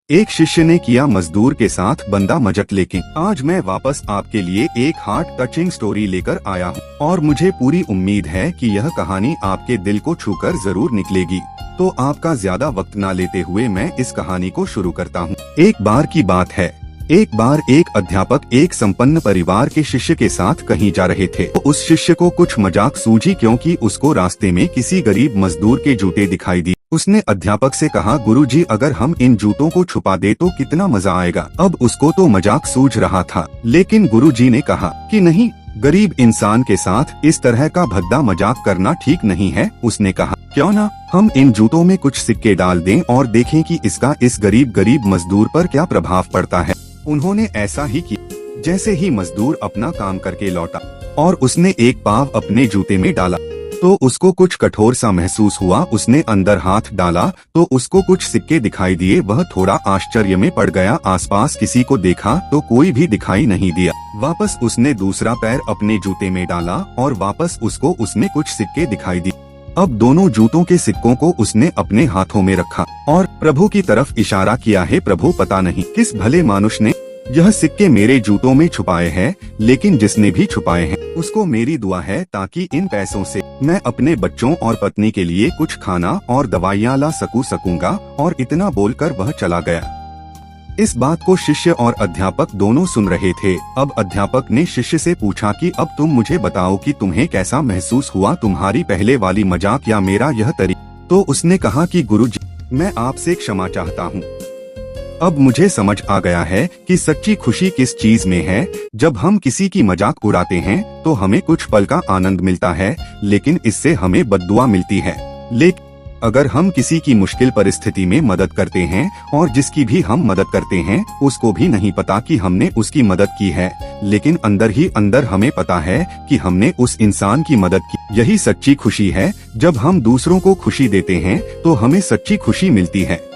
एक शिष्य ने किया मजदूर के साथ बंदा मजाक। लेकिन आज मैं वापस आपके लिए एक हार्ट टचिंग स्टोरी लेकर आया हूँ और मुझे पूरी उम्मीद है कि यह कहानी आपके दिल को छूकर जरूर निकलेगी। तो आपका ज्यादा वक्त न लेते हुए मैं इस कहानी को शुरू करता हूँ। एक बार की बात है, एक बार एक अध्यापक एक संपन्न परिवार के शिष्य के साथ कहीं जा रहे थे। तो उस शिष्य को कुछ मजाक सूझी क्योंकि उसको रास्ते में किसी गरीब मजदूर के जूते दिखाई दिए। उसने अध्यापक से कहा, गुरुजी अगर हम इन जूतों को छुपा दे तो कितना मजा आएगा। अब उसको तो मजाक सूझ रहा था, लेकिन गुरुजी ने कहा कि नहीं, गरीब इंसान के साथ इस तरह का भद्दा मजाक करना ठीक नहीं है। उसने कहा, क्यों ना हम इन जूतों में कुछ सिक्के डाल दें और देखें कि इसका इस गरीब मजदूर पर क्या प्रभाव पड़ता है। उन्होंने ऐसा ही किया। जैसे ही मजदूर अपना काम करके लौटा और उसने एक पाव अपने जूते में डाला तो उसको कुछ कठोर सा महसूस हुआ। उसने अंदर हाथ डाला तो उसको कुछ सिक्के दिखाई दिए। वह थोड़ा आश्चर्य में पड़ गया। आसपास किसी को देखा तो कोई भी दिखाई नहीं दिया। वापस उसने दूसरा पैर अपने जूते में डाला और वापस उसको उसमें कुछ सिक्के दिखाई दिए। अब दोनों जूतों के सिक्कों को उसने अपने हाथों में रखा और प्रभु की तरफ इशारा किया है, प्रभु पता नहीं किस भले मानुष ने यह सिक्के मेरे जूतों में छुपाए हैं, लेकिन जिसने भी छुपाए हैं उसको मेरी दुआ है ताकि इन पैसों से मैं अपने बच्चों और पत्नी के लिए कुछ खाना और दवाइयाँ ला सकूंगा। और इतना बोलकर वह चला गया। इस बात को शिष्य और अध्यापक दोनों सुन रहे थे। अब अध्यापक ने शिष्य से पूछा कि अब तुम मुझे बताओ कि तुम्हें कैसा महसूस हुआ, तुम्हारी पहले वाली मजाक या मेरा यह तरीका। तो उसने कहा कि गुरुजी, मैं आपसे क्षमा चाहता हूँ। अब मुझे समझ आ गया है कि सच्ची खुशी किस चीज में है। जब हम किसी की मजाक उड़ाते हैं तो हमें कुछ पल का आनंद मिलता है, लेकिन इससे हमें बद्दुआ मिलती है। लेकिन अगर हम किसी की मुश्किल परिस्थिति में मदद करते हैं और जिसकी भी हम मदद करते हैं उसको भी नहीं पता कि हमने उसकी मदद की है, लेकिन अंदर ही अंदर हमें पता है कि हमने उस इंसान की मदद की। यही सच्ची खुशी है। जब हम दूसरों को खुशी देते हैं तो हमें सच्ची खुशी मिलती है।